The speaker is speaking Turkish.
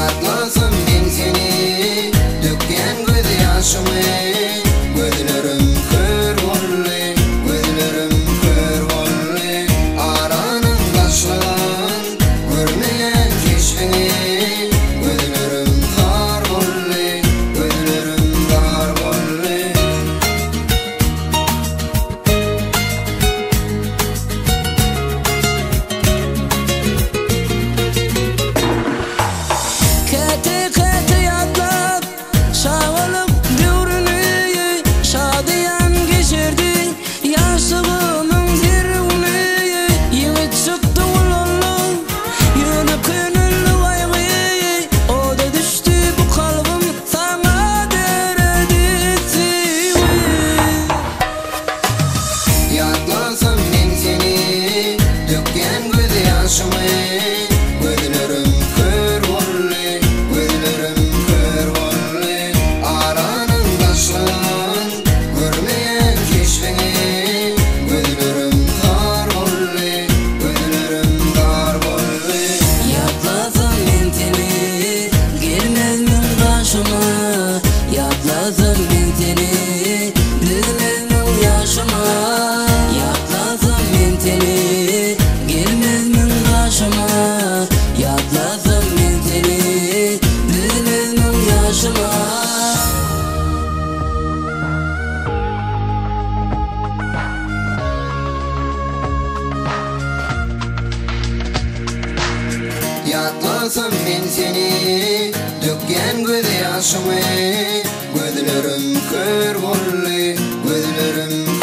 Yatlasam ben seni dökken göz yaşımı gözlerim kör oldu gözlerim kör oldu aranın taşlan görmeyen keşfini gözlerim dar oldu gözlerim dar oldu Yatlasam ben seni dökken göz yaşımı gözlerim kör oldu gözlerim kör oldu aranın taşlan görmeyen keşfini gözlerim dar oldu gözlerim dar oldu Yatlasam ben seni gelmez mi başıma Yatlasam ben seni düşmez mi yaşıma Yatlasam ben seni gelmez mi başıma Yatlasam ben seni düşmez mi yaşıma Yatlasam ben seni dökken göz yaşımı gözlerim kör oldu gözlerim